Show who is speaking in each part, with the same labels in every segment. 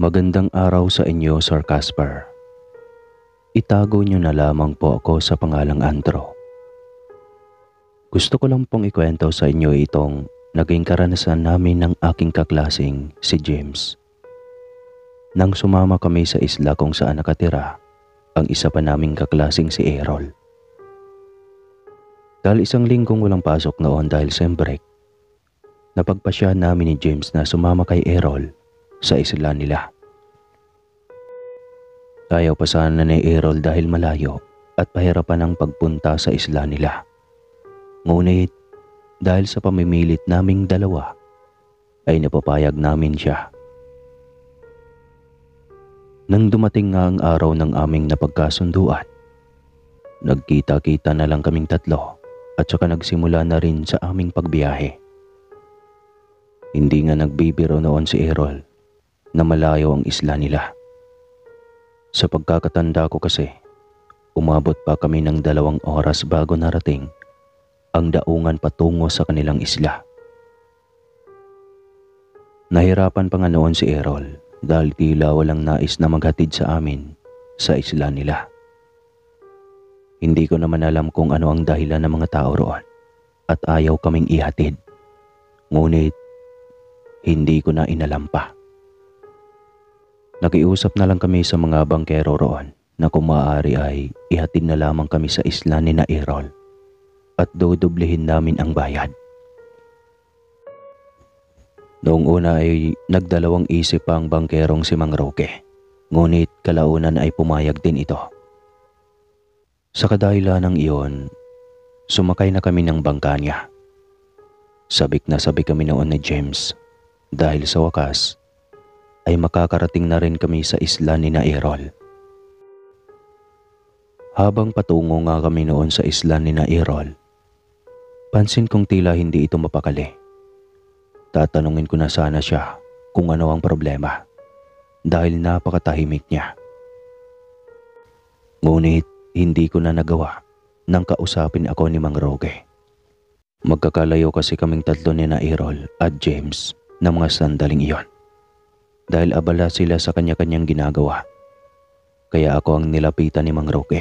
Speaker 1: Magandang araw sa inyo, Sir Casper. Itago niyo na lamang po ako sa pangalang Andrew. Gusto ko lang pong ikwento sa inyo itong naging karanasan namin ng aking kaklasing si James. Nang sumama kami sa isla kung saan nakatira ang isa pa naming kaklasing si Errol. Dahil isang linggong walang pasok noon dahil sem break, napagpasya namin ni James na sumama kay Errol sa isla nila. Ayaw pa sana ni Errol dahil malayo at pahirapan ang pagpunta sa isla nila. Ngunit dahil sa pamimilit naming dalawa ay napapayag namin siya. Nang dumating nga ang araw ng aming napagkasunduan, nagkita-kita na lang kaming tatlo at saka nagsimula na rin sa aming pagbiyahe. Hindi nga nagbibiro noon si Errol na malayo ang isla nila. Sa pagkakatanda ko kasi, umabot pa kami ng 2 oras bago narating ang daungan patungo sa kanilang isla. Nahirapan pa nga noon si Errol dahil tila walang nais na maghatid sa amin sa isla nila. Hindi ko naman alam kung ano ang dahilan ng mga tao roon at ayaw kaming ihatid. Ngunit hindi ko na inalam pa. Nakiusap na lang kami sa mga bangkero roon na kung maaari ay ihatid na lamang kami sa isla ni na Errol at dodoblehin namin ang bayad. Noong una ay nagdalawang isip pa ang bangkerong si Mang Roque, ngunit kalaunan ay pumayag din ito. Sa kadahilanang iyon, sumakay na kami ng bangka niya. Sabik na sabik kami noon ni James dahil sa wakas ay makakarating na rin kami sa isla ni na Errol. Habang patungo nga kami noon sa isla ni na Errol, pansin kong tila hindi ito mapakali. Tatanungin ko na sana siya kung ano ang problema dahil napakatahimik niya. Ngunit hindi ko na nagawa nang kausapin ako ni Mang Roque. Magkakalayo kasi kaming tatlo ni na Errol at James na mga sandaling iyon. Dahil abala sila sa kanya-kanyang ginagawa. Kaya ako ang nilapitan ni Mang Roque.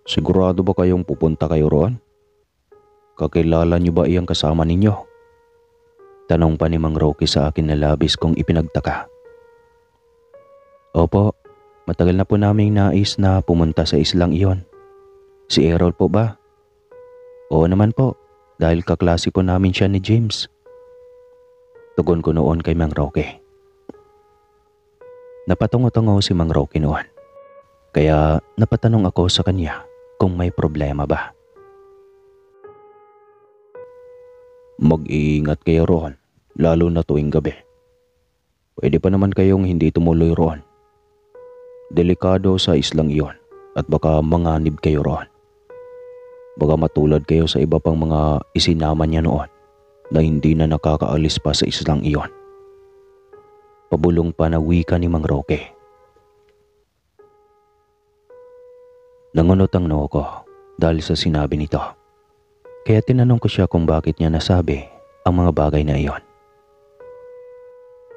Speaker 1: Sigurado ba kayong pupunta kayo roon? Kakilala niyo ba iyang kasama ninyo? Tanong pa ni Mang Roque sa akin na labis kong ipinagtaka. Opo, matagal na po naming nais na pumunta sa islang iyon. Si Errol po ba? Oo naman po, dahil kaklase po namin siya ni James. Tugon ko noon kay Mang Roque. Napatungo-tungo si Mang Roque noon. Kaya napatanong ako sa kanya kung may problema ba. Mag-iingat kayo roon, lalo na tuwing gabi. Pwede pa naman kayong hindi tumuloy roon. Delikado sa islang iyon at baka manganib kayo roon. Baka matulad kayo sa iba pang mga isinama niya noon na hindi na nakakaalis pa sa islang iyon. Pabulong pa na wika ni Mang Roque. Nangunot ang noo ko dahil sa sinabi nito. Kaya tinanong ko siya kung bakit niya nasabi ang mga bagay na iyon.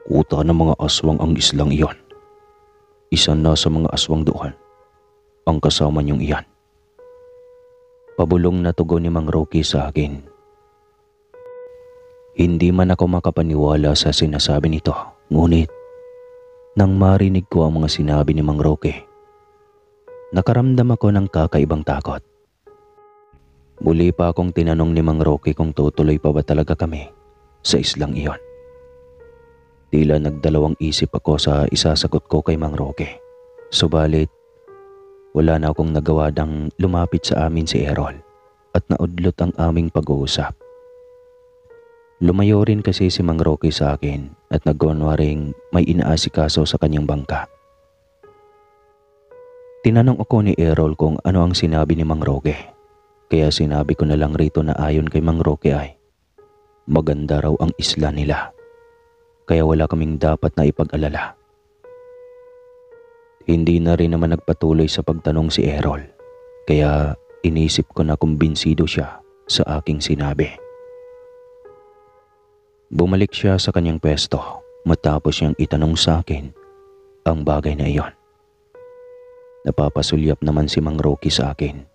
Speaker 1: Kuta ng mga aswang ang islang iyon. Isa na sa mga aswang doon ang kasama niyong iyan. Pabulong na tugon ni Mang Roque sa akin. Hindi man ako makapaniwala sa sinasabi nito, ngunit nang marinig ko ang mga sinabi ni Mang Roque, nakaramdam ako ng kakaibang takot. Muli pa akong tinanong ni Mang Roque kung tutuloy pa ba talaga kami sa islang iyon. Tila nagdalawang isip ako sa isasagot ko kay Mang Roque. Subalit, wala na akong nagawa nang lumapit sa amin si Errol at naudlot ang aming pag-uusap. Lumayo rin kasi si Mang Roque sa akin at nagkunwaring may inaasikaso sa kanyang bangka. Tinanong ako ni Errol kung ano ang sinabi ni Mang Roque. Kaya sinabi ko na lang rito na ayon kay Mang Roque ay maganda raw ang isla nila. Kaya wala kaming dapat na ipag-alala. Hindi na rin naman nagpatuloy sa pagtanong si Errol. Kaya inisip ko na kumbinsido siya sa aking sinabi. Bumalik siya sa kanyang pwesto matapos niyang itanong sa akin ang bagay na iyon. Napapasulyap naman si Mang Rocky sa akin,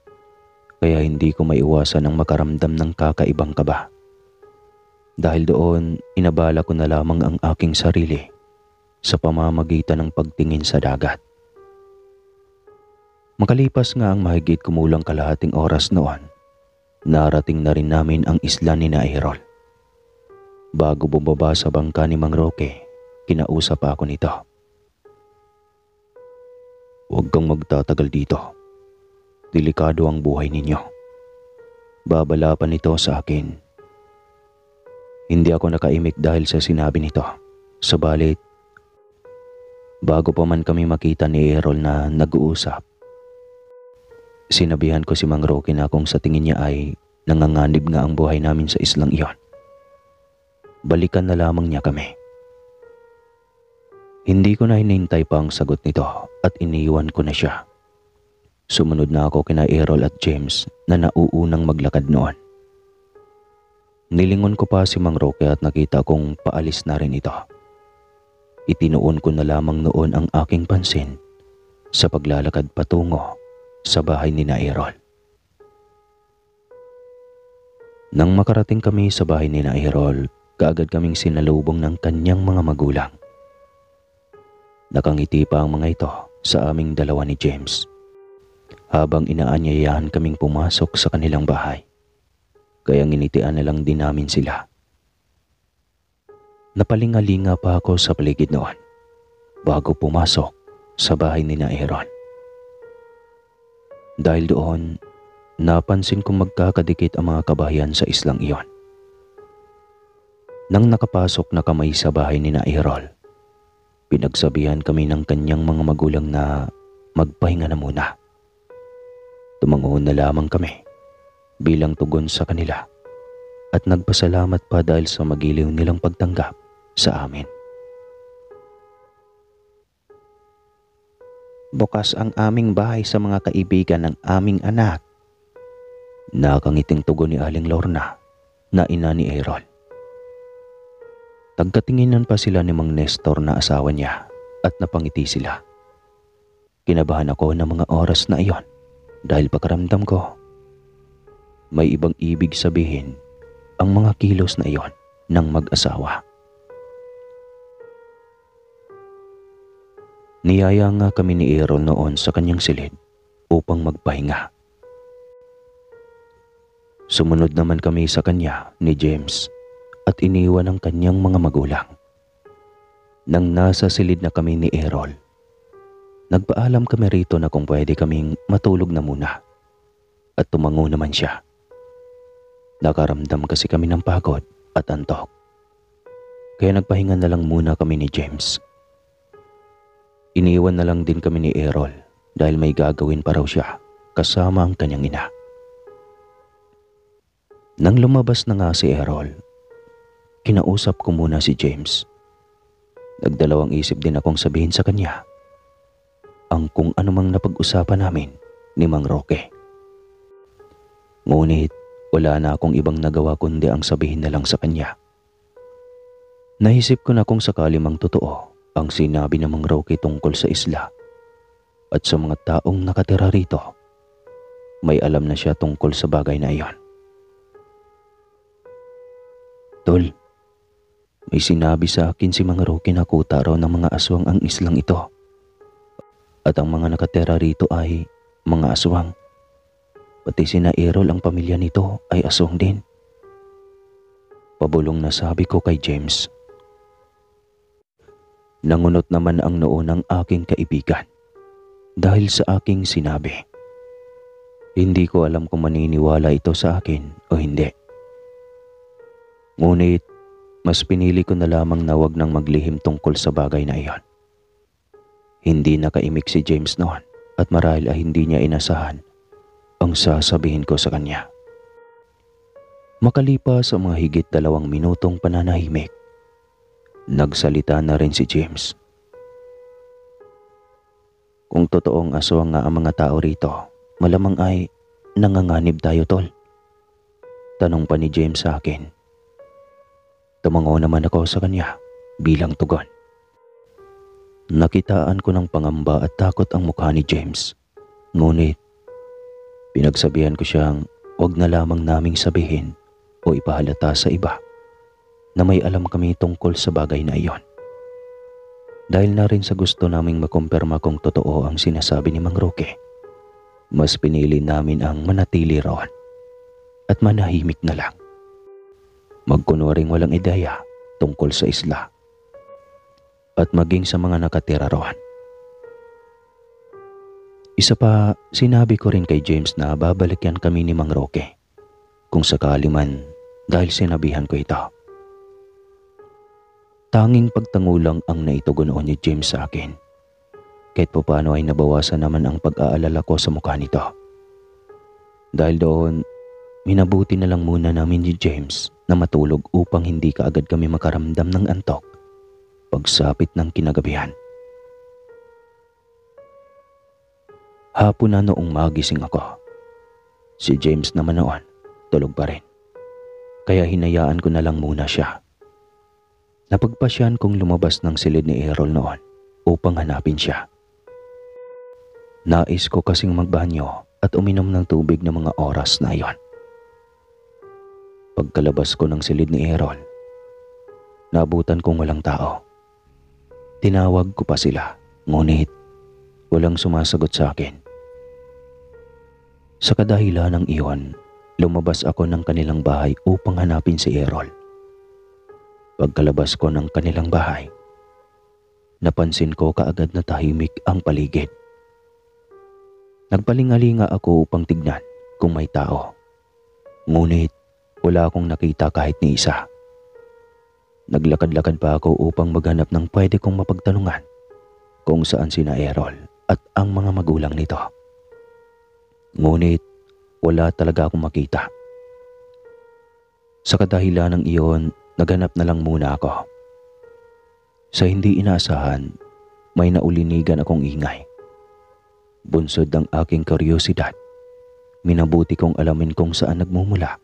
Speaker 1: kaya hindi ko maiwasan ang makaramdam ng kakaibang kaba. Dahil doon, inabala ko na lamang ang aking sarili sa pamamagitan ng pagtingin sa dagat. Makalipas nga ang mahigit kumulang kalahating oras noon, narating na rin namin ang isla ni Errol. Bago bumaba sa bangka ni Mang Roque, kinausap ako nito. Huwag kang magtatagal dito. Delikado ang buhay ninyo. Babala pa nito sa akin. Hindi ako nakaimik dahil sa sinabi nito. Subalit, bago pa man kami makita ni Errol na nag-uusap, sinabihan ko si Mang Roque na kung sa tingin niya ay nanganganib nga ang buhay namin sa islang iyon, balikan na lamang niya kami. Hindi ko na hinintay pa ang sagot nito at iniwan ko na siya. Sumunod na ako kina Errol at James na nauunang maglakad noon. Nilingon ko pa si Mang Roque at nakita kong paalis na rin ito. Itinuon ko na lamang noon ang aking pansin sa paglalakad patungo sa bahay ni Errol. Nang makarating kami sa bahay ni Errol, kaagad kaming sinalubong ng kanyang mga magulang. Nakangiti pa ang mga ito sa aming dalawa ni James habang inaanyayahan kaming pumasok sa kanilang bahay. Kaya nginitian na lang din namin sila. Napalingalinga pa ako sa paligid noon bago pumasok sa bahay ni Errol. Dahil doon, napansin kong magkakadikit ang mga kabahayan sa islang iyon. Nang nakapasok na kami sa bahay ni Errol, pinagsabihan kami ng kanyang mga magulang na magpahinga na muna. Tumango na lamang kami bilang tugon sa kanila at nagpasalamat pa dahil sa magiliw nilang pagtanggap sa amin. Bukas ang aming bahay sa mga kaibigan ng aming anak. Nakangiting tugon ni Aling Lorna na ina ni Errol. Tagkatinginan pa sila ni Mang Nestor na asawa niya at napangiti sila. Kinabahan ako ng mga oras na iyon dahil pakaramdam ko may ibang ibig sabihin ang mga kilos na iyon ng mag-asawa. Niyaya nga kami ni Errol noon sa kanyang silid upang magpahinga. Sumunod naman kami sa kanya ni James at iniwan ang kanyang mga magulang. Nang nasa silid na kami ni Errol, nagpaalam kami rito na kung pwede kaming matulog na muna at tumango naman siya. Nakaramdam kasi kami ng pagod at antok. Kaya nagpahinga na lang muna kami ni James. Iniwan na lang din kami ni Errol dahil may gagawin pa raw siya kasama ang kanyang ina. Nang lumabas na nga si Errol, kinausap ko muna si James. Nagdalawang isip din akong sabihin sa kanya ang kung anumang napag-usapan namin ni Mang Roque. Ngunit wala na akong ibang nagawa kundi ang sabihin na lang sa kanya. Naisip ko na kung sakali mang totoo ang sinabi ng Mang Roque tungkol sa isla at sa mga taong nakatira rito, may alam na siya tungkol sa bagay na iyon. Tol, may sinabi sa akin si Mang Roque na kuta raw ng mga aswang ang islang ito at ang mga nakatira rito ay mga aswang. Pati sina Errol ang pamilya nito ay aswang din. Pabulong na sabi ko kay James. Nangunot naman ang noo ng aking kaibigan dahil sa aking sinabi. Hindi ko alam kung maniniwala ito sa akin o hindi. Ngunit mas pinili ko na lamang na wag nang maglihim tungkol sa bagay na iyon. Hindi nakaimik si James noon at marahil ay hindi niya inasahan ang sasabihin ko sa kanya. Makalipas ang mga higit 2 minutong pananahimik, nagsalita na rin si James. Kung totoong aswang nga ang mga tao rito, malamang ay nanganganib tayo, tol. Tanong pa ni James sa akin. Tumango naman ako sa kanya bilang tugon. Nakitaan ko ng pangamba at takot ang mukha ni James. Ngunit pinagsabihan ko siyang huwag na lamang naming sabihin o ipahalata sa iba na may alam kami tungkol sa bagay na iyon. Dahil na rin sa gusto naming makumpirma kung totoo ang sinasabi ni Mang Roque, mas pinili namin ang manatili roon at manahimik na lang. Magkunwaring walang ideya tungkol sa isla at maging sa mga nakatira roon. Isa pa, sinabi ko rin kay James na babalikan kami ni Mang Roque kung sakali man dahil sinabihan ko ito. Tanging pagtango lang ang naitugon noon ni James sa akin. Kahit paano ay nabawasan naman ang pag-aalala ko sa mukha nito. Dahil doon, minabuti na lang muna namin ni James na matulog upang hindi kaagad kami makaramdam ng antok pagsapit ng kinagabihan. Hapon na noong magising ako. Si James naman noon, tulog pa rin. Kaya hinayaan ko na lang muna siya. Napagpasyan kong lumabas ng silid ni Errol noon upang hanapin siya. Nais ko kasing magbanyo at uminom ng tubig ng mga oras na iyon. Pagkalabas ko ng silid ni Errol, naabutan kong walang tao. Tinawag ko pa sila, ngunit walang sumasagot sa akin. Sa kadahilan ng iyon, lumabas ako ng kanilang bahay upang hanapin si Errol. Pagkalabas ko ng kanilang bahay, napansin ko kaagad na tahimik ang paligid. Nagpalingalinga ako upang tignan kung may tao. Ngunit wala akong nakita kahit ni isa. Naglakad-lakad pa ako upang maghanap ng pwede kong mapagtanungan kung saan sina Errol at ang mga magulang nito. Ngunit wala talaga akong makita. Sa kadahilan ng iyon, naghanap na lang muna ako. Sa hindi inaasahan, may naulinigan akong ingay. Bunsod ng aking kuryosidad, minabuti kong alamin kung saan nagmumula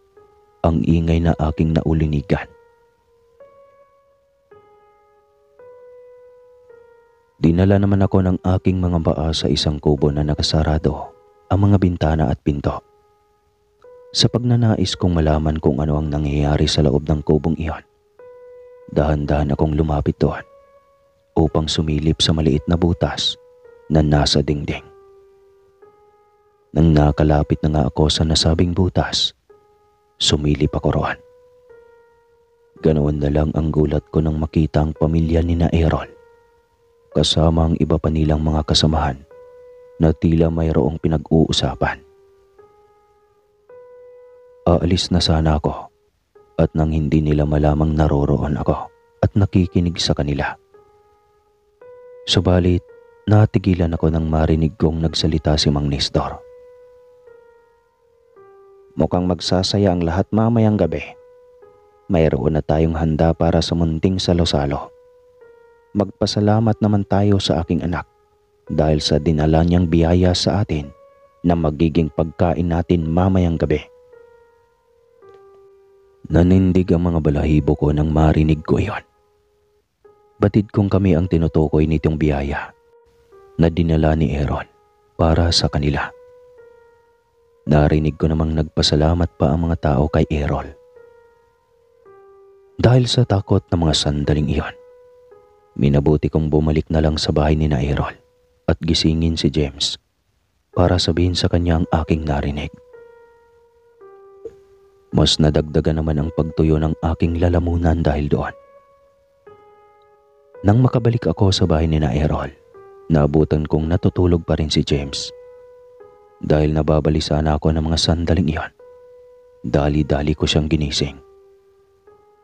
Speaker 1: ang ingay na aking naulinigan. Dinala naman ako ng aking mga paa sa isang kubo na nakasarado ang mga bintana at pinto. Sa pagnanais kong malaman kung ano ang nangyayari sa loob ng kubong iyon, dahan-dahan akong lumapit doon upang sumilip sa maliit na butas na nasa dingding. Nang nakalapit na nga ako sa nasabing butas, sumilip ako roon. Ganoon na lang ang gulat ko nang makita ang pamilya ni na Errol, kasama ang iba pa nilang mga kasamahan na tila mayroong pinag-uusapan. Aalis na sana ako at nang hindi nila malamang naroroon ako at nakikinig sa kanila. Subalit, natigilan ako nang marinig kong nagsalita si Mang Nestor. Mukhang magsasaya ang lahat mamayang gabi. Mayroon na tayong handa para sa munting salo-salo. Magpasalamat naman tayo sa aking anak dahil sa dinala niyang biyaya sa atin na magiging pagkain natin mamayang gabi. Nanindig ang mga balahibo ko nang marinig ko iyon. Batid kong kami ang tinutukoy nitong biyaya na dinala ni Errol para sa kanila. Narinig ko namang nagpasalamat pa ang mga tao kay Errol. Dahil sa takot na mga sandaling iyon, minabuti kong bumalik na lang sa bahay ni na Errol at gisingin si James para sabihin sa kanya ang aking narinig. Mas nadagdagan naman ang pagtuyo ng aking lalamunan dahil doon. Nang makabalik ako sa bahay ni na Errol, naabutan kong natutulog pa rin si James. Dahil nababalisa na ako ng mga sandaling iyon, dali-dali ko siyang ginising.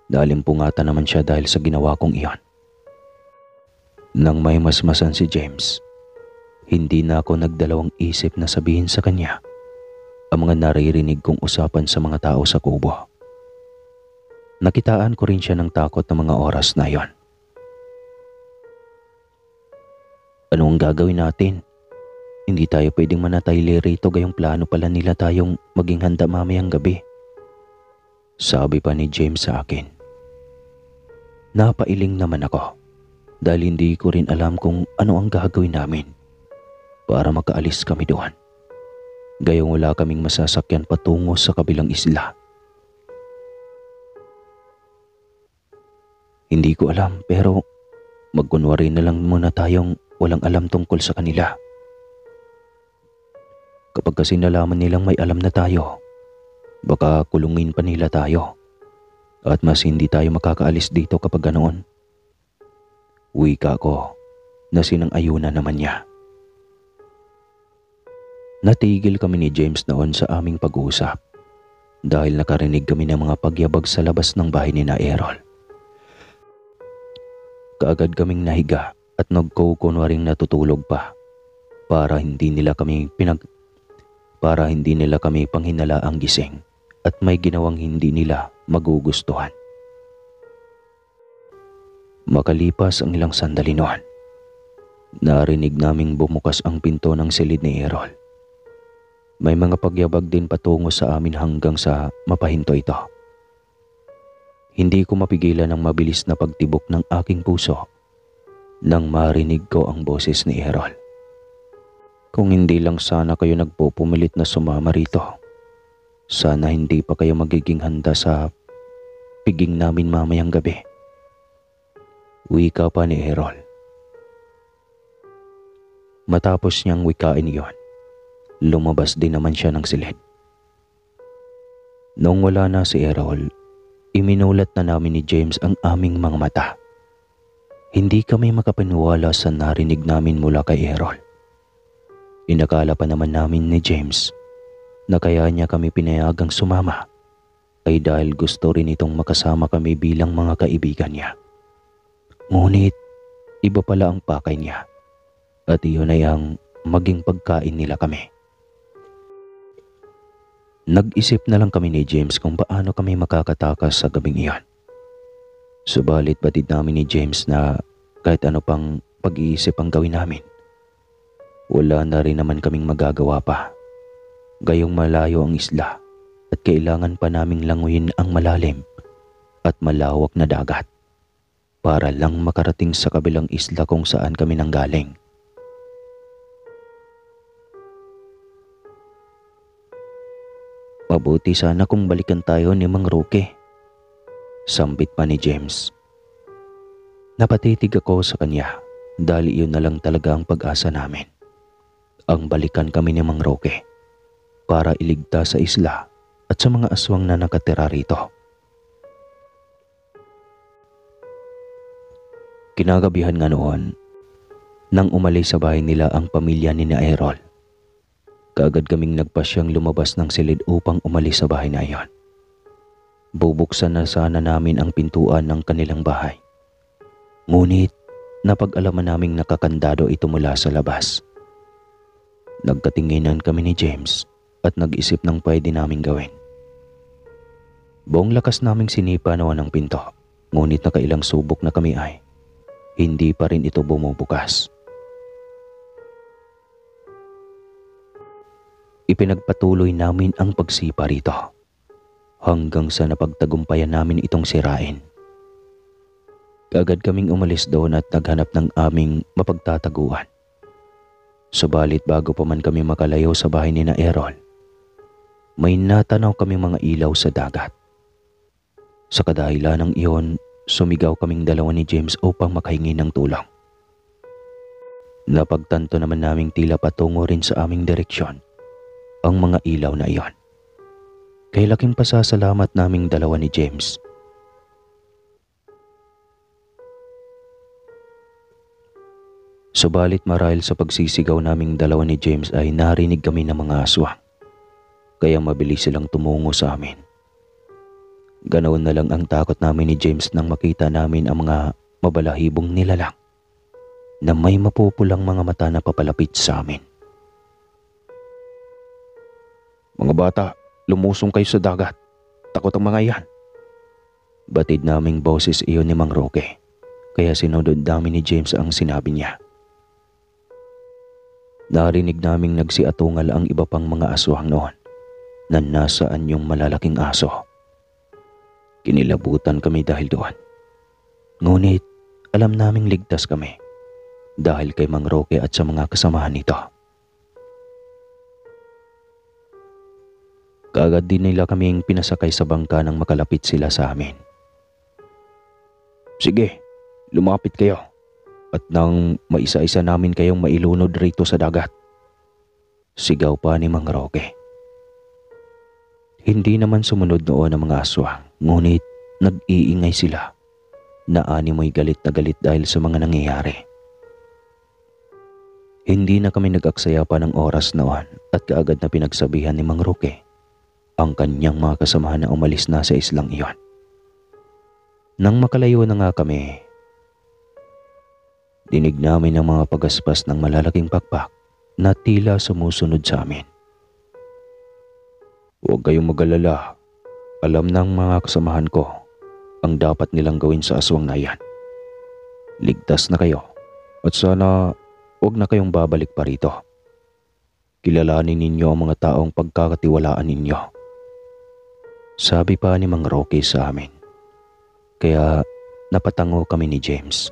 Speaker 1: Dalimpungatan naman siya dahil sa ginawa kong iyon. Nang may masmasan si James, hindi na ako nagdalawang isip na sabihin sa kanya ang mga naririnig kong usapan sa mga tao sa kubo. Nakitaan ko rin siya ng takot ng mga oras na iyon. Ano ang gagawin natin? Hindi tayo pwedeng manatili rito gayong plano pala nila tayong maging handa mamayang gabi. Sabi pa ni James sa akin. Napailing naman ako dahil hindi ko rin alam kung ano ang gagawin namin para makaalis kami doon. Gayong wala kaming masasakyan patungo sa kabilang isla. Hindi ko alam pero magkunwari na lang muna tayong walang alam tungkol sa kanila. Kapag kasi nalaman nilang may alam na tayo, baka kulungin pa nila tayo at mas hindi tayo makakaalis dito kapag ganoon. Wika ko na sinang-ayunan naman niya. Natigil kami ni James noon sa aming pag-uusap dahil nakarinig kami ng mga pagyabag sa labas ng bahay ni na Errol. Kaagad kaming nahiga at nagkukunwaring natutulog pa para hindi nila kami panghinalaang gising at may ginawang hindi nila magugustuhan. Makalipas ang ilang sandali noon, narinig naming bumukas ang pinto ng silid ni Errol. May mga pagyabag din patungo sa amin hanggang sa mapahinto ito. Hindi ko mapigilan ang mabilis na pagtibok ng aking puso nang marinig ko ang boses ni Errol. Kung hindi lang sana kayo nagpupumilit na sumama rito, sana hindi pa kayo magiging handa sa piging namin mamayang gabi. Wika pa ni Errol. Matapos niyang wikain iyon, lumabas din naman siya ng silid. Noong wala na si Errol, iminulat na namin ni James ang aming mga mata. Hindi kami makapaniwala sa narinig namin mula kay Errol. Inakala pa naman namin ni James na kaya niya kami pinayagang sumama ay dahil gusto rin itong makasama kami bilang mga kaibigan niya. Ngunit iba pala ang pakay niya at iyon ay ang maging pagkain nila kami. Nag-isip na lang kami ni James kung paano kami makakatakas sa gabing iyon. Subalit batid namin ni James na kahit ano pang pag-iisip ang gawin namin, wala na rin naman kaming magagawa pa. Gayong malayo ang isla at kailangan pa naming languyin ang malalim at malawak na dagat para lang makarating sa kabilang isla kung saan kami nanggaling. Mabuti sana kung balikan tayo ni Mang Roque, sambit pa ni James. Napatitig ako sa kanya dahil iyon na lang talaga ang pag-asa namin. Ang balikan kami ni Mang Roque para iligtas sa isla at sa mga aswang na nakatira rito. Kinagabihan nga noon, nang umalis sa bahay nila ang pamilya ni na Errol, kaagad kaming nagpasyang lumabas ng silid upang umalis sa bahay na iyon. Bubuksan na sana namin ang pintuan ng kanilang bahay. Ngunit napag-alaman naming nakakandado ito mula sa labas. Nagkatinginan kami ni James at nag-isip ng pwede naming gawin. Buong lakas naming sinipa naman ang pinto, ngunit nakailang subok na kami ay hindi pa rin ito bumubukas. Ipinagpatuloy namin ang pagsipa rito hanggang sa napagtagumpayan namin itong sirain. Kaagad kaming umalis doon at naghanap ng aming mapagtataguan. Subalit bago pa man kami makalayo sa bahay ni na Errol, may natanaw kaming mga ilaw sa dagat. Sa kadahilan ng iyon, sumigaw kaming dalawa ni James upang makahingi ng tulong. Napagtanto naman naming tila patungo rin sa aming direksyon ang mga ilaw na iyon. Kaya laking pasasalamat naming dalawa ni James. Subalit marahil sa pagsisigaw naming dalawa ni James ay narinig kami ng mga aswang, kaya mabilis silang tumungo sa amin. Ganoon na lang ang takot namin ni James nang makita namin ang mga mabalahibong nilalang na may mapupulang mga mata na papalapit sa amin. "Mga bata, lumusong kayo sa dagat. Takot ang mga iyan." Batid naming boses iyon ni Mang Roque, kaya sinunod namin ni James ang sinabi niya. Narinig naming nagsiatungal ang iba pang mga aswang noon na nasa anyong malalaking aso. Kinilabutan kami dahil doon. Ngunit alam naming ligtas kami dahil kay Mang Roque at sa mga kasamahan nito. Kaagad din nila kaming pinasakay sa bangka nang makalapit sila sa amin. Sige, lumapit kayo at nang maisa-isa namin kayong mailunod rito sa dagat. Sigaw pa ni Mang Roque. Hindi naman sumunod noon ang mga aswang, ngunit nag-iingay sila na animoy galit na galit dahil sa mga nangyayari. Hindi na kami nag-aksaya pa ng oras noon at kaagad na pinagsabihan ni Mang Roque ang kanyang mga kasamahan na umalis na sa islang iyon. Nang makalayo na nga kami, dinig namin ang mga pagaspas ng malalaking pakpak na tila sumusunod sa amin. Huwag kayong mag-alala. Alam ng mga kasamahan ko ang dapat nilang gawin sa aswang na yan. Ligtas na kayo at sana huwag na kayong babalik pa rito. Kilalanin ninyo ang mga taong pagkakatiwalaan ninyo. Sabi pa ni Mang Roque sa amin. Kaya napatango kami ni James.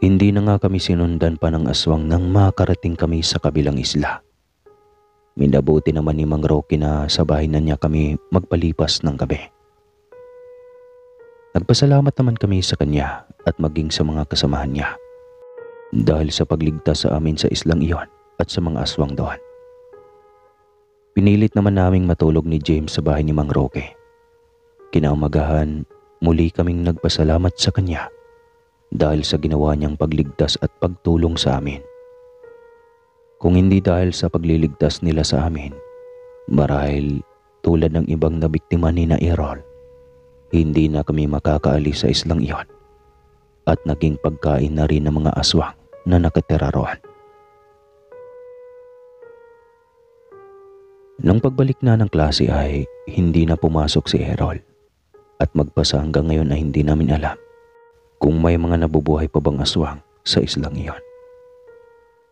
Speaker 1: Hindi na nga kami sinundan pa ng aswang nang makarating kami sa kabilang isla. Minabuti naman ni Mang Roque na sa bahay na niya kami magpalipas ng gabi. Nagpasalamat naman kami sa kanya at maging sa mga kasamahan niya dahil sa pagligtas sa amin sa islang iyon at sa mga aswang doon. Pinilit naman naming matulog ni James sa bahay ni Mang Roque. Kinaumagahan, muli kaming nagpasalamat sa kanya dahil sa ginawa niyang pagligtas at pagtulong sa amin. Kung hindi dahil sa pagliligtas nila sa amin, marahil tulad ng ibang nabiktima ni na Errol, hindi na kami makakaalis sa islang iyon at naging pagkain na rin ng mga aswang na nakatira roon. Nang pagbalik na ng klase ay hindi na pumasok si Errol at magpasa hanggang ngayon ay hindi namin alam kung may mga nabubuhay pa bang aswang sa islang iyon.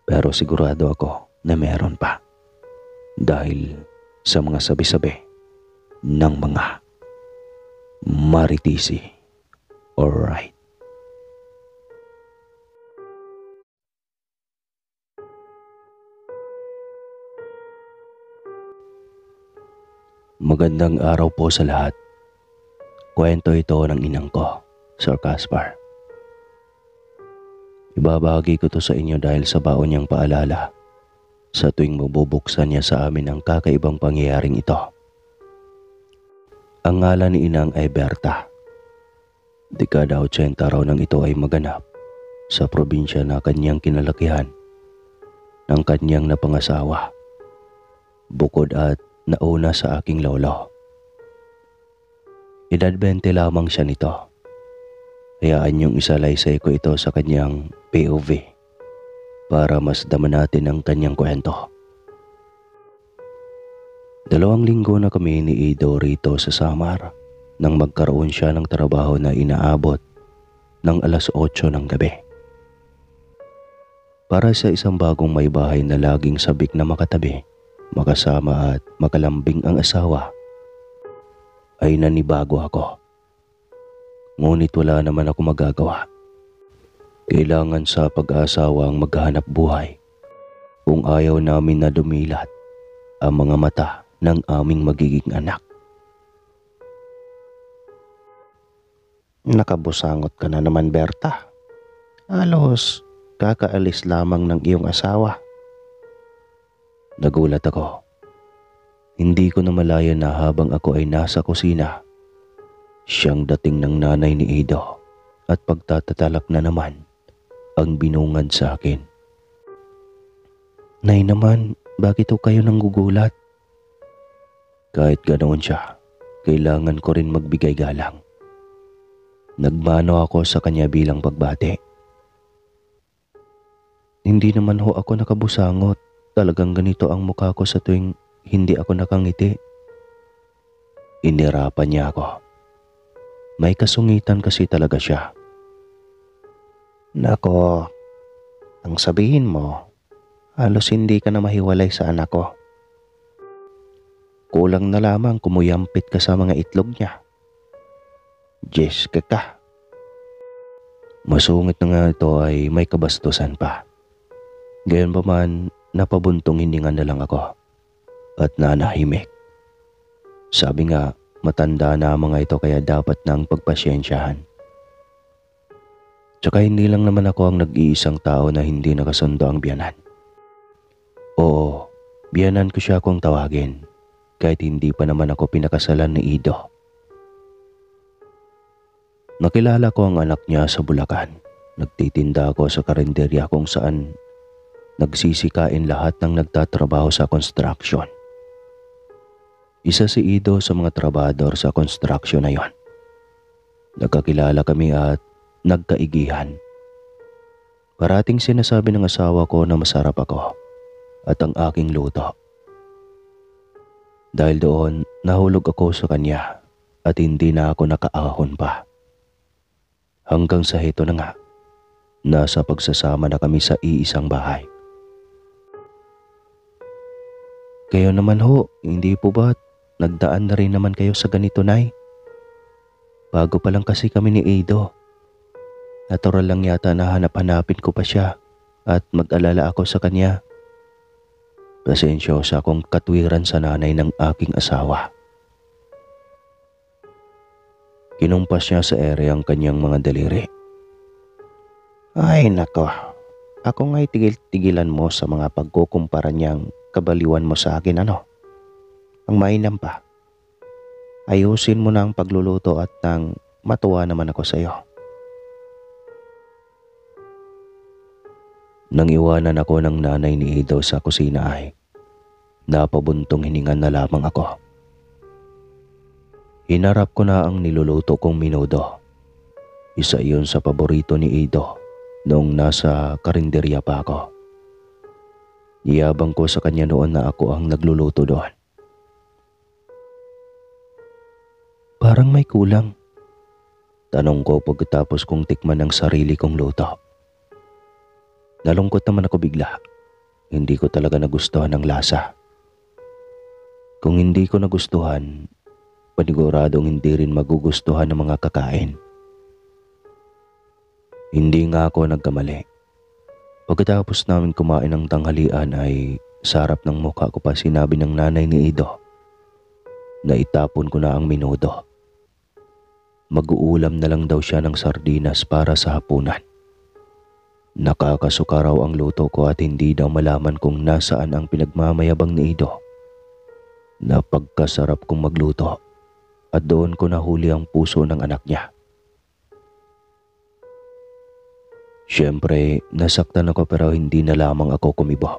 Speaker 1: Pero sigurado ako na meron pa dahil sa mga sabi-sabi ng mga Maritisi. Alright. Magandang araw po sa lahat. Kwento ito ng inang ko, Sir Caspar. Ibabahagi ko to sa inyo dahil sa baon niyang paalala sa tuwing mabubuksan niya sa amin ang kakaibang pangyayaring ito. Ang ngalan ni inang ay Berta. Dekada 80 raw nang ito ay maganap sa probinsya na kanyang kinalakihan ng kanyang napangasawa, bukod at nauna sa aking lolo. Edad 20 lamang siya nito. Hayaan niyong isalaysay ko ito sa kanyang POV para mas dama natin ang kanyang kwento. 2 linggo na kami ni Ido rito sa Samar nang magkaroon siya ng trabaho na inaabot ng alas 8 ng gabi. Para sa isang bagong may bahay na laging sabik na makatabi, makasama at makalambing ang asawa, ay nanibago ako. Ngunit wala naman ako magagawa. Kailangan sa pag-aasawa ang maghanap buhay kung ayaw namin na dumilat ang mga mata ng aming magiging anak.
Speaker 2: Nakabusangot ka na naman, Berta. Halos kakaalis lamang ng iyong asawa.
Speaker 1: Nagulat ako. Hindi ko namalayan na habang ako ay nasa kusina, siyang dating ng nanay ni Ido at pagtatatalak na naman ang binungad sa akin.
Speaker 2: Nay naman, bakit ho kayo nanggugulat?
Speaker 1: Kahit ganoon siya, kailangan ko rin magbigay galang. Nagmano ako sa kanya bilang pagbati.
Speaker 2: Hindi naman ho ako nakabusangot. Talagang ganito ang mukha ko sa tuwing hindi ako nakangiti.
Speaker 1: Inirapan niya ako. May kasungitan kasi talaga siya.
Speaker 2: Nako, ang sabihin mo, halos hindi ka na mahiwalay sa anak ko. Kulang na lamang kumuyampit ka sa mga itlog niya. Jeska ka. Masungit na nga ito ay may kabastusan pa. Gayon pa man, napabuntong hininga na lang ako at nanahimik. Sabi nga, matanda na ang mga ito kaya dapat nang pagpasyensyahan. Tsaka hindi lang naman ako ang nag-iisang tao na hindi nakasundo ang biyanan. Oo, biyanan ko siya kung tawagin kahit hindi pa naman ako pinakasalan ni Ido. Nakilala ko ang anak niya sa Bulacan. Nagtitinda ako sa karinderya kung saan nagsisikain lahat ng nagtatrabaho sa construction. Isa si Ido sa mga trabador sa construction na yon. Nagkakilala kami at nagkaigihan. Parating sinasabi ng asawa ko na masarap ako at ang aking luto. Dahil doon, nahulog ako sa kanya at hindi na ako nakaahon pa. Hanggang sa hito na nga, nasa pagsasama na kami sa iisang bahay. Kayo naman ho, hindi po ba nagdaan na rin naman kayo sa ganito, Nay? Bago pa lang kasi kami ni Ido. Natural lang yata na hanap-hanapin ko pa siya at mag-alala ako sa kanya. Pasensyosa akong katwiran sa nanay ng aking asawa. Kinumpas niya sa ere ang kanyang mga daliri. Ay nako, ako nga'y tigil-tigilan mo sa mga pagkukumpara niyang kabaliwan mo sa akin ano. Ang mainam pa. Ayusin mo na ang pagluluto at nang matuwa naman ako sa iyo. Nang iwanan ako ng nanay ni Ido sa kusina ay napabuntong hininga na lamang ako. Hinarap ko na ang niluluto kong menudo. Isa iyon sa paborito ni Ido noong nasa karinderya pa ako. Iyabang ko sa kanya noon na ako ang nagluluto doon. Parang may kulang. Tanong ko pagkatapos kong tikman ang sarili kong luto. Nalungkot naman ako bigla. Hindi ko talaga nagustuhan ang lasa. Kung hindi ko nagustuhan, paniguradong hindi rin magugustuhan ng mga kakain. Hindi nga ako nagkamali. Pagkatapos namin kumain ng tanghalian ay sa harap ng mukha ko pa sinabi ng nanay ni Ido na itapon ko na ang menudo. Mag-uulam na lang daw siya ng sardinas para sa hapunan. Nakakasuka raw ang luto ko at hindi daw malaman kung nasaan ang pinagmamayabang ni Ido na pagkasarap kong magluto at doon ko nahuli ang puso ng anak niya. Siyempre, nasaktan ako pero hindi na lamang ako kumibo.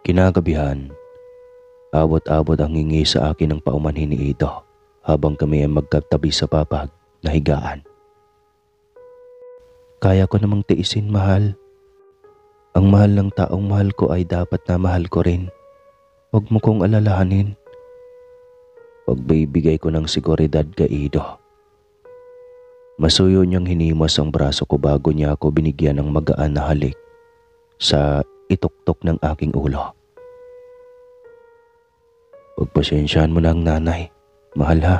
Speaker 2: Kinagabihan, abot-abot ang hingi sa akin ng paumanhin ni Ido habang kami ay magkatabi sa papag na higaan. Kaya ko namang tiisin, mahal. Ang mahal ng taong mahal ko ay dapat na mahal ko rin. Huwag mo kong alalahanin. Pagbibigay ko ng seguridad kay Ido. Masuyo niyang hinimos ang braso ko bago niya ako binigyan ng magaan na halik sa ituktok ng aking ulo. Pagpasensyaan mo na ang nanay, mahal ha.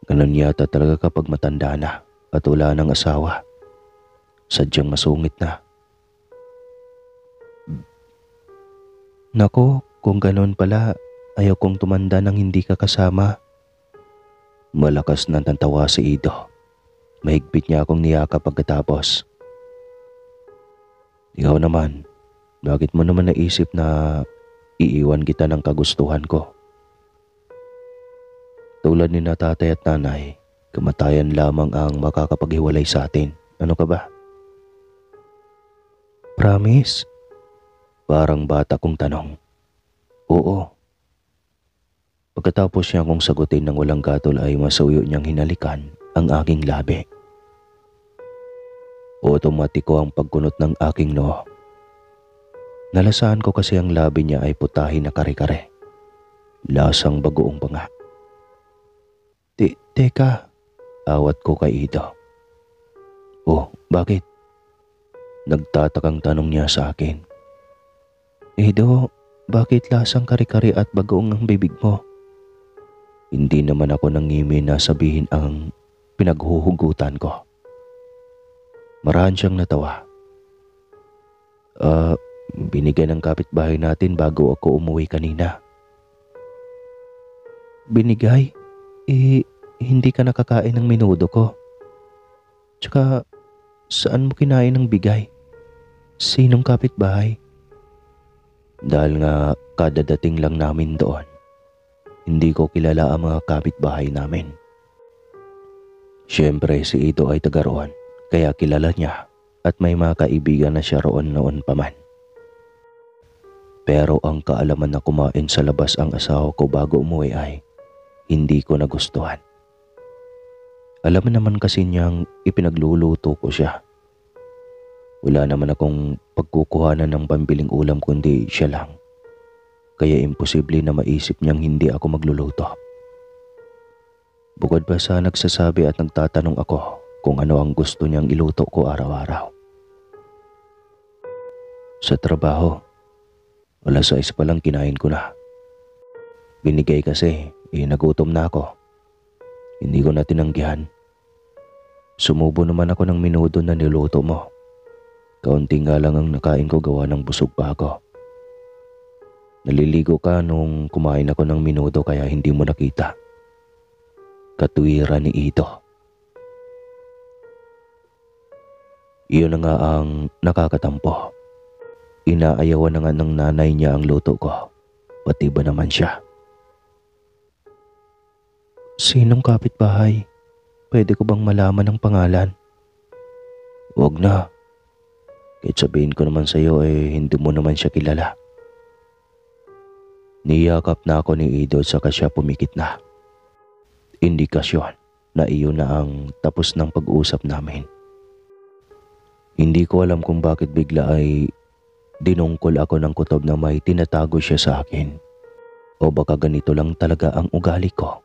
Speaker 2: Ganun yata talaga kapag matanda na at wala ng asawa. Sadyang masungit na. Nako, kung ganun pala, ayaw kong tumanda nang hindi ka kasama. Malakas na tantawa si Ido. Mahigpit niya akong niyakap pagkatapos. Ikaw naman, bakit mo naman naisip na iiwan kita ng kagustuhan ko? Tulad ni na tatay at nanay, kamatayan lamang ang makakapaghiwalay sa atin. Ano ka ba? Promise? Parang bata kong tanong. Oo. Pagkatapos niya akong sagutin ng walang gatol ay masuyo niyang hinalikan ang aking labi. Otomatiko ang pagkunot ng aking noo. Nalasahan ko kasi ang labi niya ay putahe na kare-kare. Lasang bagoong panga. Teka, awat ko kay Ido. Oh, bakit? Nagtatakang tanong niya sa akin. Ido, Bakit lasang kari-kari at bagoong ang bibig mo? Hindi naman ako nangimi na sabihin ang pinaghuhugutan ko. Marahan siyang natawa. Ah, binigay ng kapitbahay natin bago ako umuwi kanina. Binigay? Hindi ka nakakain ng menudo ko. Tsaka, saan mo kinain ng bigay? Sinong kapitbahay? Dahil nga kadadating lang namin doon, hindi ko kilala ang mga kapitbahay namin. Siyempre si Ito ay taga roon, kaya kilala niya at may mga kaibigan na siya roon noon pa man. Pero ang kaalaman na kumain sa labas ang asawa ko bago umuwi ay hindi ko nagustuhan. Alam naman kasi niyang ipinagluluto ko siya. Wala naman akong pagkukuhanan ng pambiling ulam kundi siya lang. Kaya imposible na maisip niyang hindi ako magluluto. Bukod pa sa nagsasabi at nagtatanong ako kung ano ang gusto niyang iluto ko araw-araw. Sa trabaho, 6:00 pa lang kinain ko na. Binigay kasi, nagutom na ako. Hindi ko na tinanggihan. Sumubo naman ako ng menudo na niluto mo. Kaunti nga lang ang nakain ko gawa ng busog pa ako. Naliligo ka nung kumain ako ng menudo kaya hindi mo nakita. Katuwiran ni Ito. Iyon na nga ang nakakatampo. Inaayawan na nga ng nanay niya ang luto ko. Pati ba naman siya? Sinong kapitbahay? Pwede ko bang malaman ang pangalan? Huwag na. Kahit sabihin ko naman sa iyo hindi mo naman siya kilala. Niyakap na ako ni Ido saka siya pumikit na. Indikasyon na iyon na ang tapos ng pag-uusap namin. Hindi ko alam kung bakit bigla ay dinungkol ako ng kutob na may tinatago siya sa akin. O baka ganito lang talaga ang ugali ko.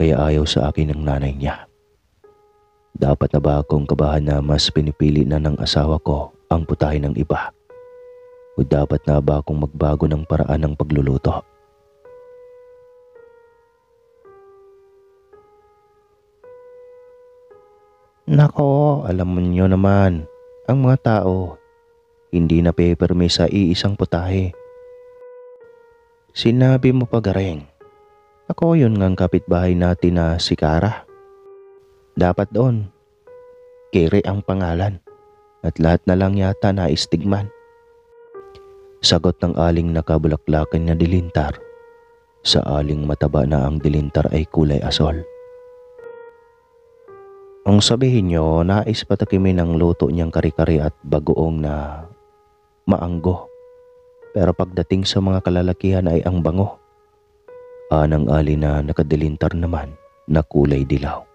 Speaker 2: Kaya ayaw sa akin ng nanay niya. Dapat na ba akong kabahan na mas pinipili na ng asawa ko ang putahe ng iba? O dapat na ba akong magbago ng paraan ng pagluluto? Nako, alam mo nyo naman, ang mga tao, hindi na peperme sa iisang putahe. Sinabi mo pa garing, ako yun ngang kapitbahay natin na si Kara. Dapat doon, Kere ang pangalan at lahat na lang yata na istigman. Sagot ng aling nakabulaklakan na dilintar. Sa aling mataba na ang dilintar ay kulay asol. Ang sabihin nyo, nais patakimin ang luto niyang kari-kari at bagoong na maanggo. Pero pagdating sa mga kalalakihan ay ang bango. Anang ali na nakadilintar naman na kulay dilaw.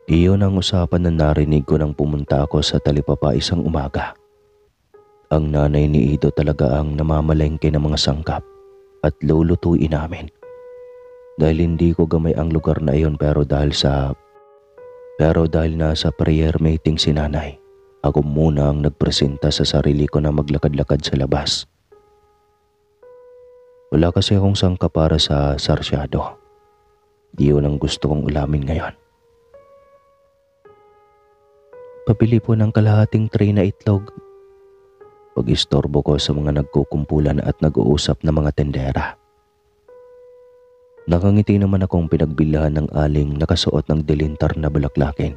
Speaker 2: Iyon ang usapan na narinig ko nang pumunta ako sa talipapa isang umaga. Ang nanay ni Ido talaga ang namamalengke ng mga sangkap at lulutuin namin. Dahil hindi ko gamay ang lugar na iyon pero dahil nasa prayer meeting si nanay, ako muna ang nagpresenta sa sarili ko na maglakad-lakad sa labas. Wala kasi akong sangkap para sa sarsyado. Iyon ang gusto kong ulamin ngayon. Pabili po ng kalahating tray na itlog. Pag-istorbo ko sa mga nagkukumpulan at nag-uusap na mga tendera. Nakangiti naman akong pinagbilahan ng aling nakasuot ng dilintar na bulaklakin.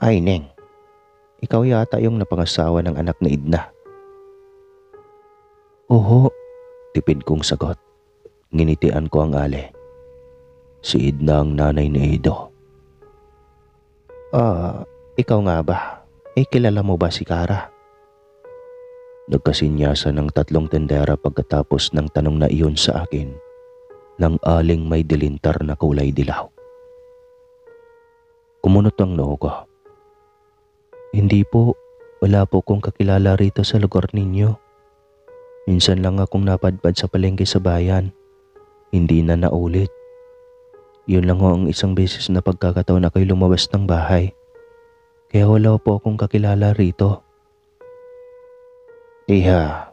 Speaker 2: Ay, Neng, ikaw yata yung napangasawa ng anak ni Idna. Oo, tipid kong sagot. Nginitian ko ang ali. Si Idna ang nanay ni Ido. Ikaw nga ba? Kilala mo ba si Kara? Nagkasinyasan ng 3 tendera pagkatapos ng tanong na iyon sa akin ng aling may dilintar na kulay dilaw. Kumunot ang noo ko. Hindi po, wala po kong kakilala rito sa lugar ninyo. Minsan lang akong napadpad sa palengke sa bayan. Hindi na naulit. Yun lang ho ang isang beses na pagkakataon na kayo lumabas ng bahay. Kaya wala po akong kakilala rito. Iha,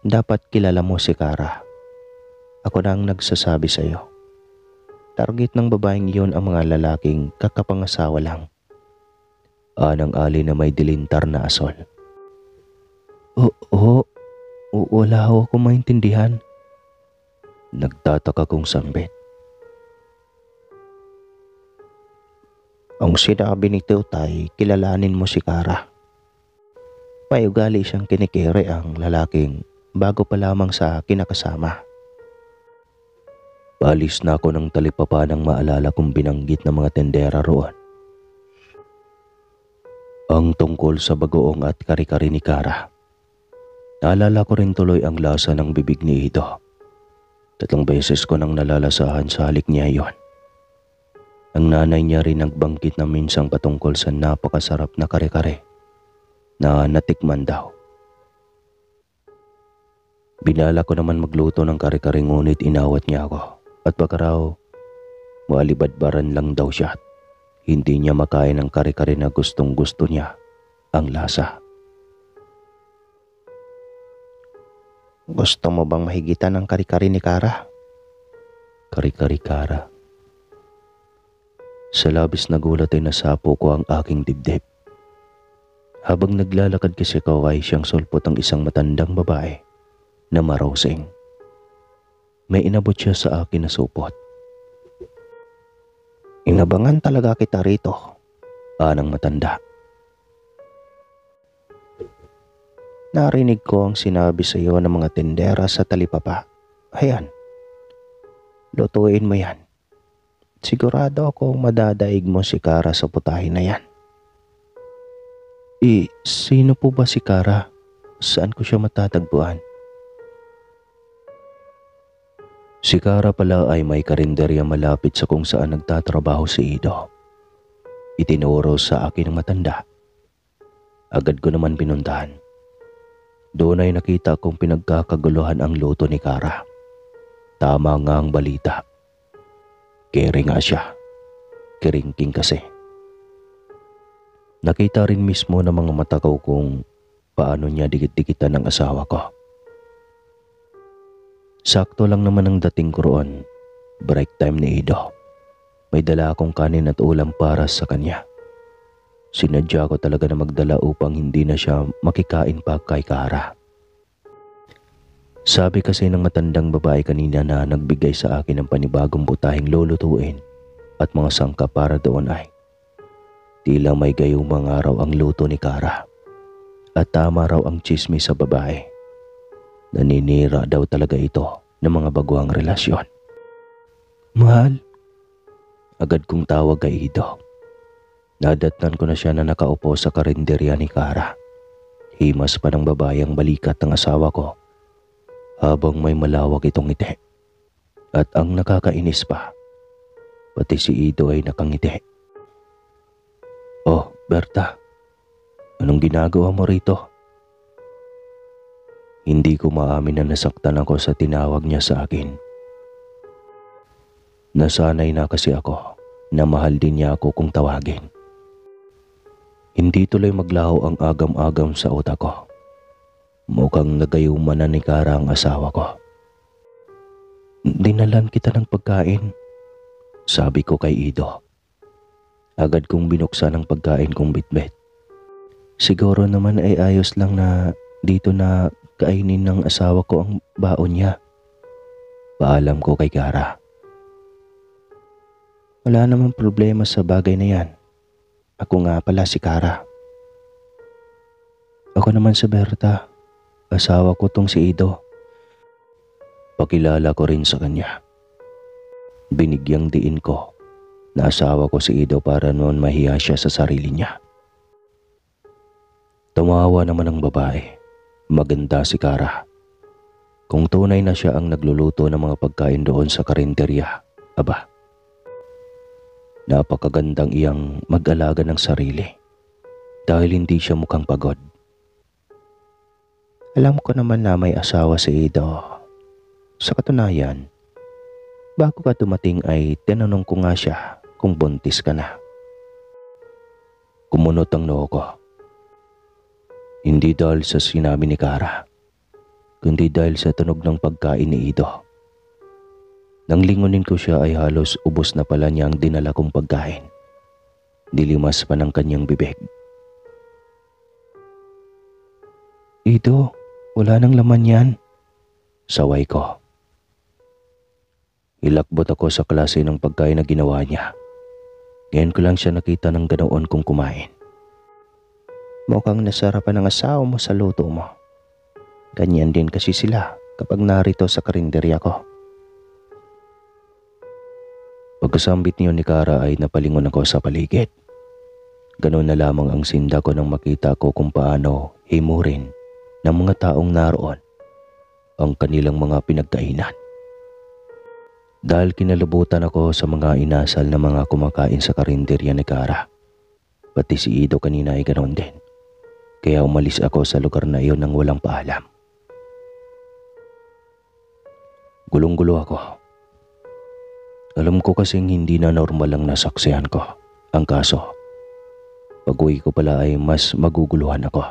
Speaker 2: dapat kilala mo si Kara. Ako na ang nagsasabi sa'yo. Target ng babaeng iyon ang mga lalaking kakapangasawa lang. Anang ali na may dilintar na asol. Oo, wala ako maintindihan. Nagtataka kong sambit. Ang sinabi ni Tutay, kilalanin mo si Kara. May ugali siyang kinikere ang lalaking bago pa lamang sa kinakasama. Palis na ako ng talipapa nang maalala kong binanggit ng mga tendera roon. Ang tungkol sa bagoong at kari-kari ni Kara. Naalala ko rin tuloy ang lasa ng bibig ni Ido. 3 beses ko nang nalalasahan sa halik niya iyon. Ang nanay niya rin nagbangkit na minsang patungkol sa napakasarap na kare-kare na natikman daw. Binala ko naman magluto ng kare-kare ngunit inawat niya ako at baka raw maalibadbaran lang daw siya at hindi niya makain ng kare-kare na gustong gusto niya ang lasa. Gusto mo bang mahigitan ng kare-kare ni Kara? Kare-kare Kara. Sa labis na gulat ay nasapo ko ang aking dibdib. Habang naglalakad kasi ako ay siyang sulpot ang isang matandang babae na marosing. May inabot siya sa akin na supot. Inabangan talaga kita rito, anang matanda. Narinig ko ang sinabi sa iyo ng mga tendera sa talipapa. Ayan, lutuin mo yan. Sigurado akong madadaig mo si Kara sa putahe na yan. Sino po ba si Kara? Saan ko siya matatagpuan? Si Kara pala ay may karinderya malapit sa kung saan nagtatrabaho si Ido. Itinuro sa akin ng matanda. Agad ko naman pinuntahan. Doon ay nakita kong pinagkakaguluhan ang luto ni Kara. Tama nga ang balita. Kere nga siya. Keringking kasi. Nakita rin mismo ng mga mata ko kung paano niya dikit-dikitan ng asawa ko. Sakto lang naman ang dating ko roon. Break time ni Ido. May dala akong kanin at ulam para sa kanya. Sinadya ko talaga na magdala upang hindi na siya makikain pa kay Kara. Sabi kasi ng matandang babae kanina na nagbigay sa akin ng panibagong butahing lulutuin at mga sangkap para doon ay tila may gayumang araw ang luto ni Kara. At tama raw ang tsismis sa babae. Naninira daw talaga ito ng mga baguhang relasyon. Mahal? Agad kong tawag kay Ido. Nadatnan ko na siya na nakaupo sa karinderya ni Kara. Himas pa ng babae ang balikat ng asawa ko habang may malawak itong ngiti. At ang nakakainis pa, pati si Ido ay nakangiti. Oh, Berta, anong ginagawa mo rito? Hindi ko maamin na nasaktan ako sa tinawag niya sa akin. Nasanay na kasi ako na mahal din niya ako kung tawagin. Hindi tuloy maglaho ang agam-agam sa utak ko. Mukhang nagayuman na ni Kara ang asawa ko. Dinalan kita ng pagkain, sabi ko kay Ido. Agad kong binuksan ang pagkain kong bitbit. Siguro naman ay ayos lang na dito na kainin ng asawa ko ang baon niya. Paalam ko kay Kara. Wala namang problema sa bagay na yan. Ako nga pala si Kara. Ako naman si Berta. Asawa ko tong si Ido. Pakilala ko rin sa kanya. Binigyang diin ko na asawa ko si Ido para noon mahiya siya sa sarili niya. Tumawa naman ang babae. Maganda si Kara. Kung tunay na siya ang nagluluto ng mga pagkain doon sa karinderya, aba, napakagandang iyang mag-alaga ng sarili dahil hindi siya mukhang pagod. Alam ko naman na may asawa si Ido. Sa katunayan, bago ka dumating ay tinanong ko nga siya kung buntis ka na. Kumunot ang noo ko. Hindi dahil sa sinabi ni Kara, kundi dahil sa tunog ng pagkain ni Ido. Nang lingunin ko siya ay halos ubos na pala niya ang dinala kong pagkain. Dilimas pa ng kanyang bibig. Ido, wala nang laman yan. Saway ko. Hilakbot ako sa klase ng pagkain na ginawa niya. Ngayon ko lang siya nakita ng ganoon kung kumain. Mukhang nasarapan ng asawa mo sa luto mo. Ganyan din kasi sila kapag narito sa karinderya ko. Pagkasambit niyo ni Kara ay napalingon ako sa paligid. Ganoon na lamang ang sinda ko nang makita ko kung paano himurin ng mga taong naroon ang kanilang mga pinagkainan. Dahil kinalubutan ako sa mga inasal na mga kumakain sa karinderya ni Kara. Pati si Ido kanina ay ganoon din. Kaya umalis ako sa lugar na iyon nang walang paalam. Gulong-gulo ako. Alam ko kasing hindi na normal ang nasaksihan ko. Ang kaso, pag-uwi ko pala ay mas maguguluhan ako.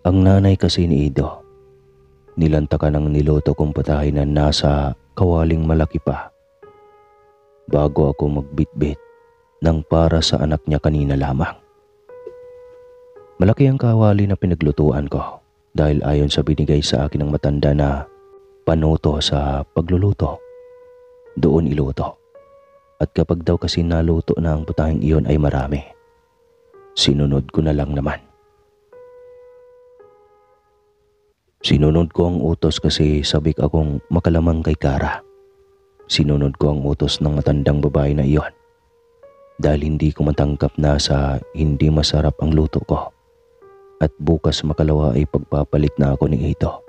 Speaker 2: Ang nanay kasi ni Ido, nilantakan ng niluto kong putahe na nasa kawaling malaki pa bago ako magbitbit ng para sa anak niya kanina lamang. Malaki ang kawali na pinaglutuan ko dahil ayon sa binigay sa akin ng matanda na panuto sa pagluluto, doon iluto. At kapag daw kasi naluto na ang putaheng iyon ay marami, sinunod ko na lang naman. Sinunod ko ang utos kasi sabik akong makalamang kay Kara. Sinunod ko ang utos ng matandang babae na iyon dahil hindi ko matangkap na sa hindi masarap ang luto ko at bukas makalawa ay pagpapalit na ako ni Ido.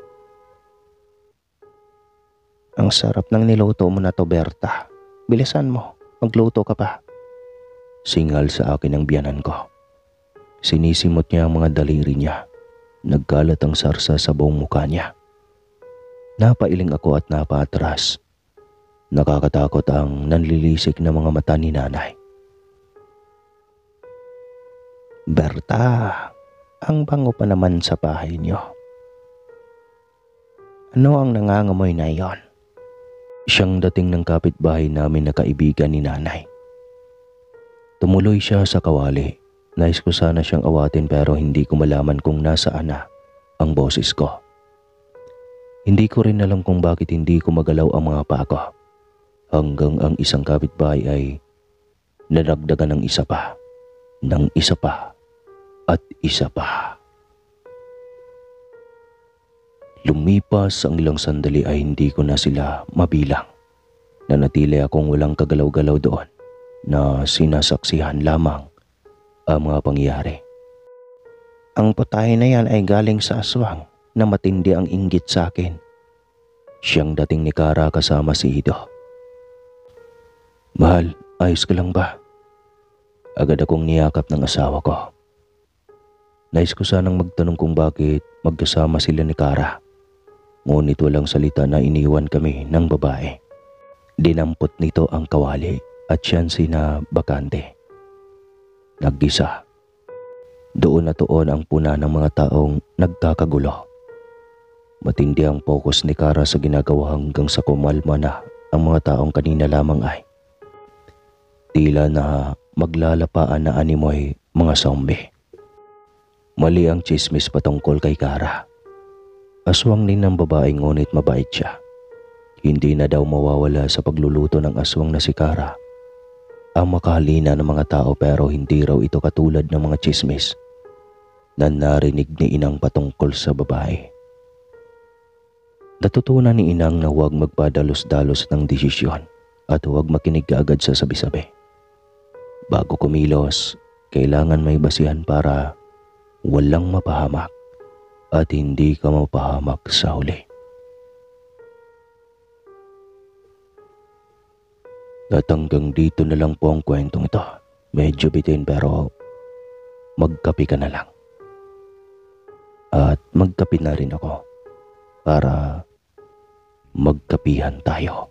Speaker 2: Ang sarap ng niluto mo na to, Berta. Bilisan mo, magluto ka pa. Singal sa akin ang biyanan ko. Sinisimot niya ang mga daliri niya. Nagkalat ang sarsa sa buong mukha niya. Napailing ako at napaatras. Nakakatakot ang nanlilisik na mga mata ni nanay. Berta, ang bango pa naman sa bahay niyo. Ano ang nangangamoy na iyon? Siyang dating ng kapitbahay namin na kaibigan ni nanay. Tumuloy siya sa kawali. Nais ko sana siyang awatin pero hindi ko malaman kung nasaan na ang boses ko. Hindi ko rin alam kung bakit hindi ko magalaw ang mga paa ko. Hanggang ang isang kapitbahay ay nadagdagan ng isa pa, ng isa pa, at isa pa. Lumipas ang ilang sandali ay hindi ko na sila mabilang. Nanatili akong walang kagalaw-galaw doon na sinasaksihan lamang ang mga pangyayari. Ang putahe na yan ay galing sa aswang na matindi ang inggit sa akin. Siyang dating ni Kara kasama si Ido. Mahal, ayos ka lang ba? Agad akong niyakap ng asawa ko. Nais ko sanang magtanong kung bakit magkasama sila ni Kara. Ngunit walang salita na iniwan kami ng babae. Dinampot nito ang kawali at siyansi na bakante. Naggisa. Doon na tuon ang puna ng mga taong nagkakagulo. Matindi ang focus ni Kara sa ginagawa hanggang sa kumalma na ang mga taong kanina lamang ay tila na maglalapaan na animoy mga zombie. Mali ang chismis patungkol kay Kara. Aswang din ng babae ngunit mabait siya. Hindi na daw mawawala sa pagluluto ng aswang na si Kara ang makahalina ng mga tao pero hindi raw ito katulad ng mga chismis na narinig ni Inang patungkol sa babae. Natutunan ni Inang na huwag magpadalos-dalos ng desisyon at huwag makinig kaagad sa sabi-sabi. Bago kumilos, kailangan may basihan para walang mapahamak at hindi ka mapahamak sa huli. At hanggang dito na lang po ang kwentong ito. Medyo bitin pero magkape ka na lang. At magkape na rin ako para magkapihan tayo.